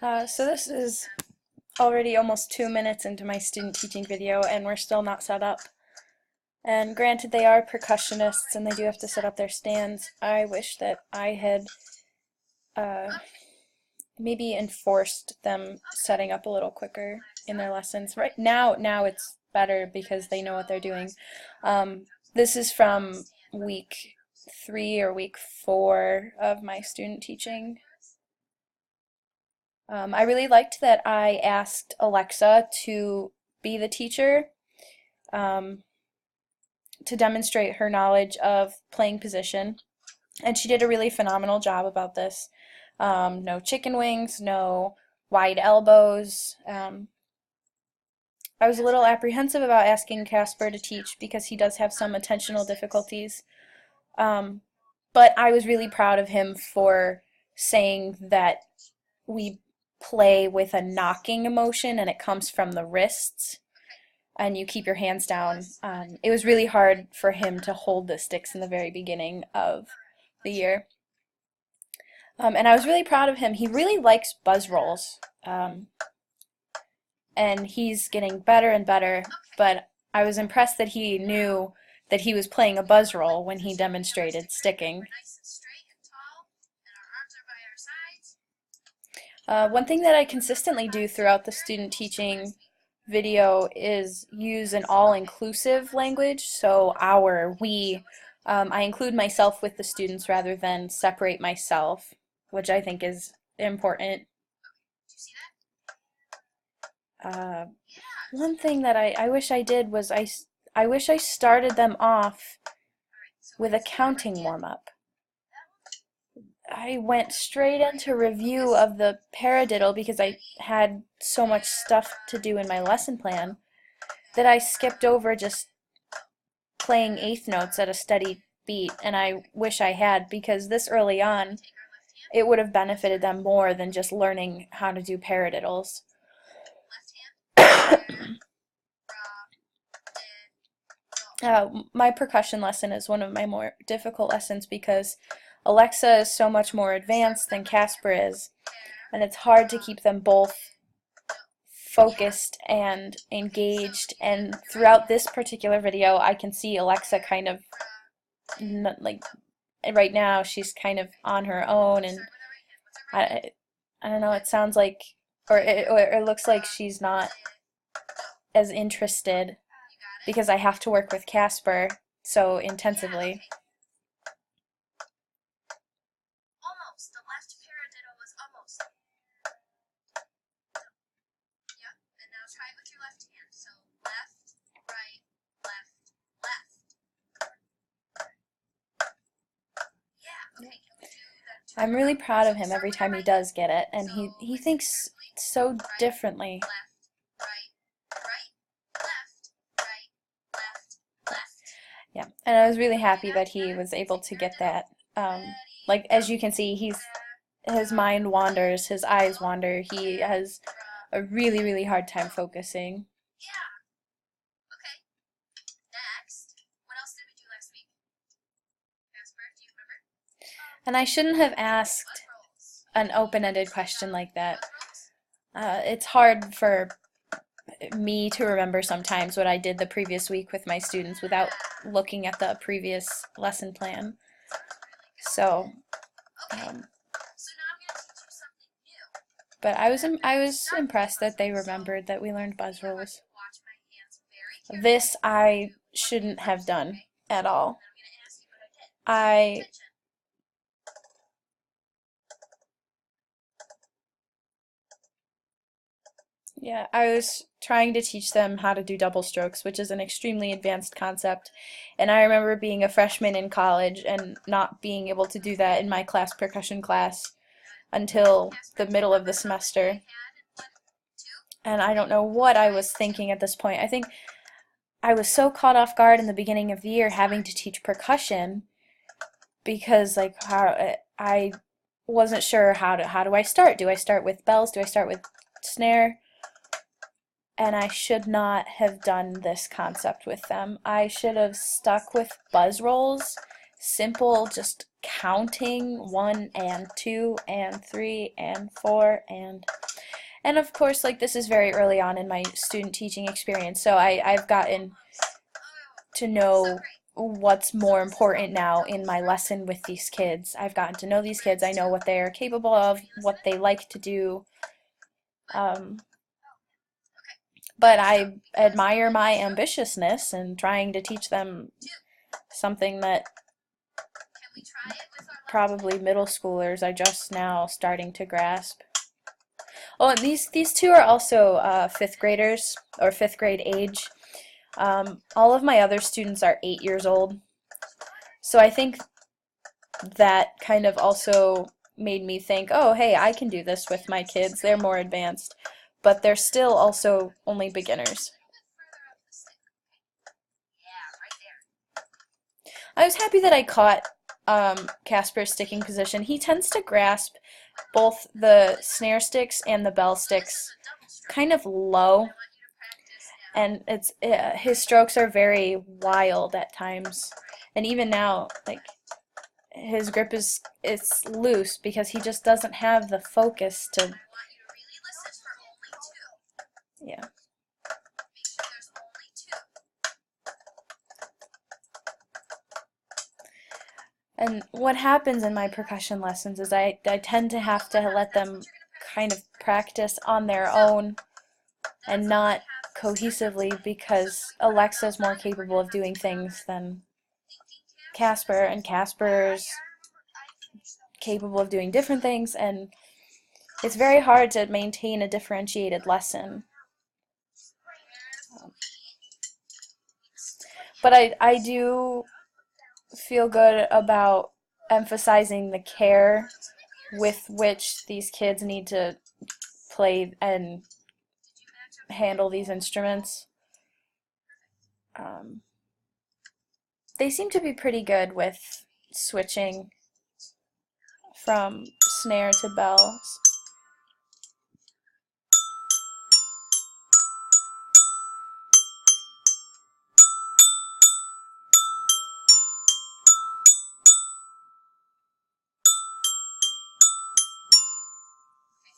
So this is already almost 2 minutes into my student teaching video and we're still not set up. And granted, they are percussionists and they do have to set up their stands. I wish that I had maybe enforced them setting up a little quicker in their lessons. Right now it's better because they know what they're doing. This is from week 3 or week 4 of my student teaching. I really liked that I asked Alexa to be the teacher to demonstrate her knowledge of playing position, and she did a really phenomenal job about this. No chicken wings, no wide elbows. I was a little apprehensive about asking Casper to teach because he does have some attentional difficulties, but I was really proud of him for saying that we play with a knocking emotion and it comes from the wrists and you keep your hands down. It was really hard for him to hold the sticks in the very beginning of the year. And I was really proud of him. He really likes buzz rolls. And he's getting better and better, but I was impressed that he knew that he was playing a buzz roll when he demonstrated sticking. One thing that I consistently do throughout the student teaching video is use an all-inclusive language, so our, we. I include myself with the students rather than separate myself, which I think is important. One thing that I wish I did was I wish I started them off with a counting warm-up. I went straight into review of the paradiddle because I had so much stuff to do in my lesson plan that I skipped over just playing eighth notes at a steady beat, and I wish I had, because this early on it would have benefited them more than just learning how to do paradiddles. My percussion lesson is one of my more difficult lessons because Alexa is so much more advanced than Casper is, and it's hard to keep them both focused and engaged. And throughout this particular video, I can see Alexa kind of, like, right now she's kind of on her own, and I don't know, it sounds like, or it looks like she's not as interested because I have to work with Casper so intensively. Almost. The left paradiddle was almost. Yep. And now try it with your left hand. So left, right, left, left. Yeah. Okay. Can we do that? I'm really proud of him every time he does get it, and he thinks so differently. Yeah, and I was really happy that he was able to get that. Like, as you can see, his mind wanders, his eyes wander. He has a really, really hard time focusing. Yeah. Okay. Next. What else did we do last week? Casper, do you remember? And I shouldn't have asked an open-ended question like that. It's hard for me to remember sometimes what I did the previous week with my students without looking at the previous lesson plan. So, but I was impressed that they remembered that we learned buzz rolls. This I shouldn't have done at all. I was trying to teach them how to do double strokes, which is an extremely advanced concept, and I remember being a freshman in college and not being able to do that in my percussion class until the middle of the semester. And I don't know what I was thinking at this point. I think I was so caught off guard in the beginning of the year having to teach percussion because, like, I wasn't sure how do I start? Do I start with bells? Do I start with snare? And I should not have done this concept with them. I should have stuck with buzz rolls, simple, just counting 1 and 2 and 3 and 4 and And of course, like this is very early on in my student teaching experience, so I've gotten to So know great. what's more important now in my lesson with these kids. I've gotten to know these kids. I know what they are capable of, what they like to do. Um, Okay. but So I because admire one, my two, ambitiousness and trying to teach them two. something that Can we try it with our left probably hand? middle schoolers are just now starting to grasp. Oh, and these two are also fifth graders or fifth grade age. All of my other students are 8 years old, so I think that kind of also made me think, oh, hey, I can do this with my kids. They're more advanced, but they're still also only beginners. A little bit further up the stick. Okay. Yeah, right there. I was happy that I caught Casper's sticking position. He tends to grasp both the snare sticks and the bell So this is sticks a double stroke. kind of low, I want you to practice now. and his strokes are very wild at times. Right? And even now, like his grip is it's loose because he just doesn't have the focus to, I want you to really listen for only two. yeah. Make sure there's only two. And what happens in my percussion lessons is I tend to have to let them kind of practice on their own and That's all we not have for stereo cohesively tonight. because So we put our Alexa's bells more on and we're capable gonna of have doing to count things our than thinking caps. Casper, and Casper's capable of doing different things, and it's very hard to maintain a differentiated lesson. Um, but I do feel good about emphasizing the care with which these kids need to play and handle these instruments. Um, they seem to be pretty good with switching from snare to bells.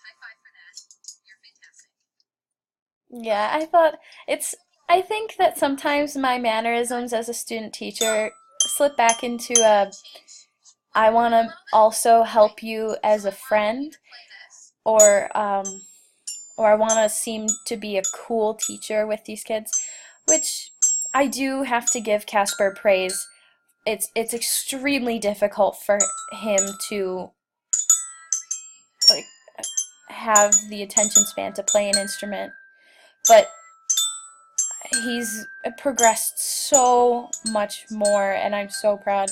High five for that. You're fantastic. Yeah, I thought it's. I think that sometimes my mannerisms as a student teacher slip back into a I want to also help you as a friend, or or I want to seem to be a cool teacher with these kids, which I do have to give Casper praise. It's extremely difficult for him to like have the attention span to play an instrument, but he's progressed so much more, and I'm so proud.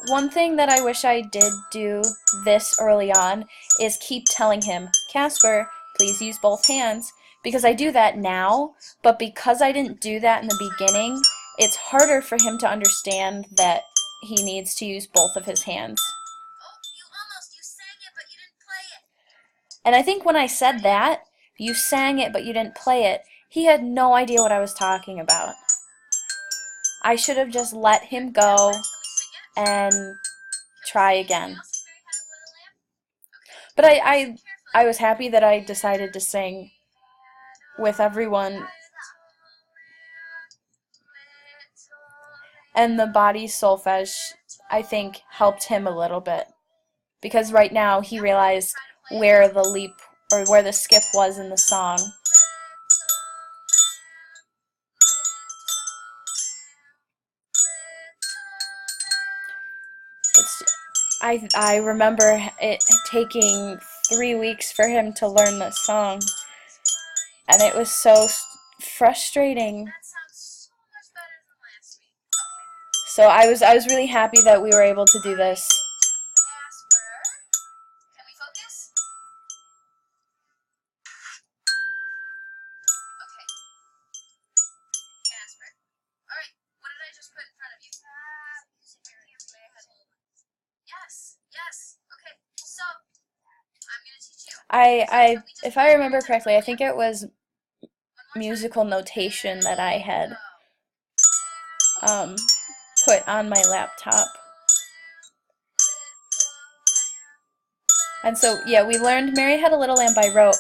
One thing that I wish I did do this early on is keep telling him, Casper, please use both hands, because I do that now, but because I didn't do that in the beginning, it's harder for him to understand that he needs to use both of his hands. Oh, you sang it, but you didn't play it. And I think when I said that, you sang it but you didn't play it, he had no idea what I was talking about. I should have just let him go Can we sing it? and try Can we again. all sing Mary Had a Little Lamb? Okay. But Listen carefully. I was happy that I decided to sing with everyone, and the body solfege I think helped him a little bit because right now he realized where the leap or where the skip was in the song. It's I remember it taking 3 weeks for him to learn this song, and it was so frustrating. That sounds so much better than last week. Okay. So I was really happy that we were able to do this. Casper, can we focus? Okay. Casper. All right. What did I just put in front of you? Yes. Yes. Okay. So I'm gonna teach you. I if I remember correctly, I think it was musical notation that I had um, put on my laptop. And so, yeah, we learned Mary Had a Little Lamb by rote.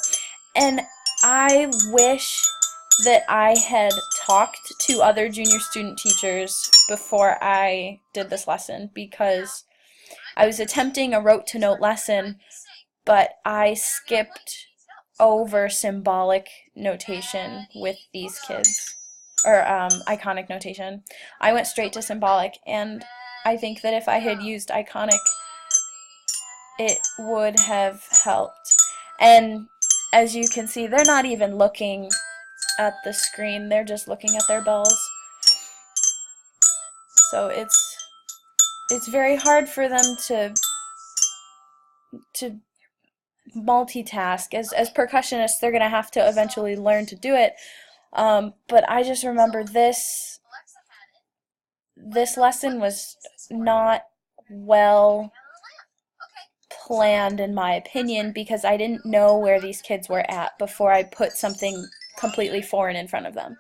And I wish that I had talked to other junior student teachers before I did this lesson, because I was attempting a rote to note lesson, but I skipped over symbolic notation with these kids, or iconic notation. I went straight to symbolic, and I think that if I had used iconic, it would have helped. And as you can see, they're not even looking at the screen, they're just looking at their bells. So it's very hard for them to multitask. As percussionists, they're going to have to eventually learn to do it. But I just remember this lesson was not well planned, in my opinion, because I didn't know where these kids were at before I put something completely foreign in front of them.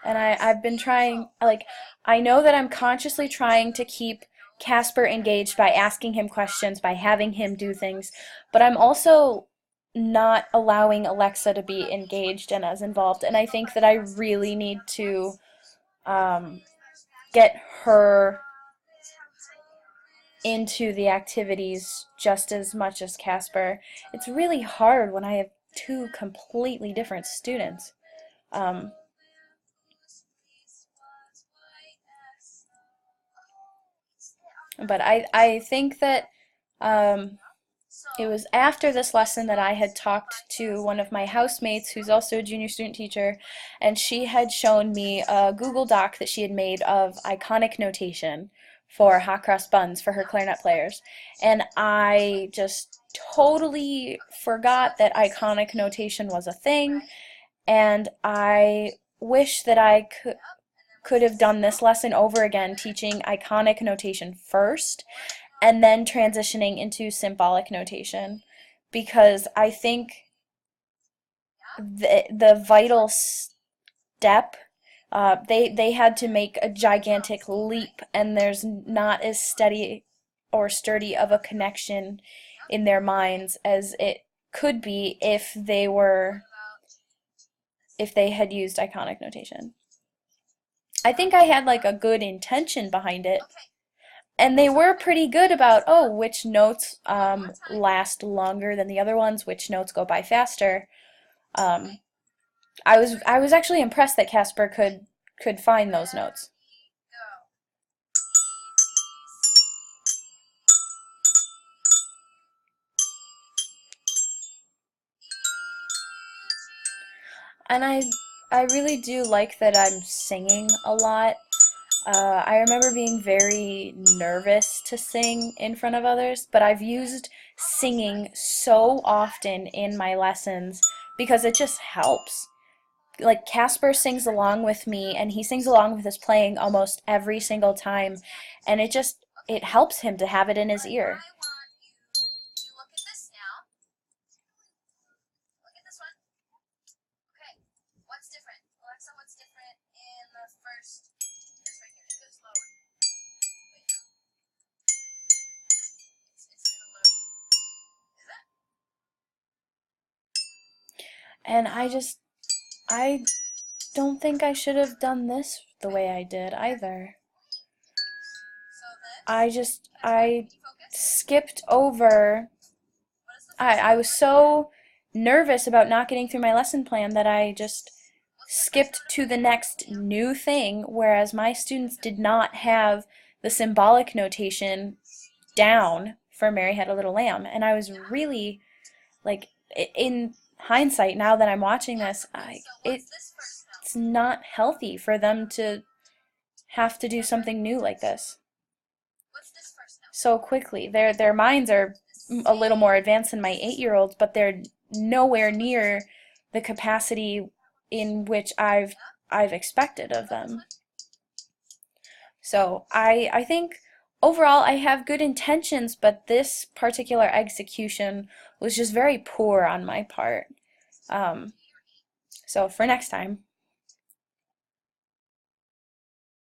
And I've been trying, like, I know that I'm consciously trying to keep Casper engaged by asking him questions, by having him do things, but I'm also not allowing Alexa to be engaged and as involved. And I think that I really need to um, get her into the activities just as much as Casper. It's really hard when I have two completely different students. Um, but I think that um, it was after this lesson that I had talked to one of my housemates who's also a junior student teacher, and she had shown me a Google Doc that she had made of iconic notation for hot cross buns for her clarinet players. And I just totally forgot that iconic notation was a thing, and I wish that I could have done this lesson over again, teaching iconic notation first and then transitioning into symbolic notation, because I think the vital step, they had to make a gigantic leap, and there's not as steady or sturdy of a connection in their minds as it could be if they had used iconic notation. I think I had like a good intention behind it, and they were pretty good about, oh, which notes last longer than the other ones, which notes go by faster. Um, I was actually impressed that Casper could find those notes. And I really do like that I'm singing a lot. I remember being very nervous to sing in front of others, but I've used singing so often in my lessons because it just helps. Like Casper sings along with me, and he sings along with his playing almost every single time, and it helps him to have it in his ear. And I don't think I should have done this the way I did either. I skipped over. I was so nervous about not getting through my lesson plan that I just skipped to the next new thing, whereas my students did not have the symbolic notation down for Mary Had a Little Lamb. And I was really, like, in hindsight, now that I'm watching this, it's not healthy for them to have to do something new like this so quickly. Their minds are a little more advanced than my 8-year-olds, but they're nowhere near the capacity in which I've expected of them. So I think overall I have good intentions, but this particular execution was just very poor on my part. So for next time.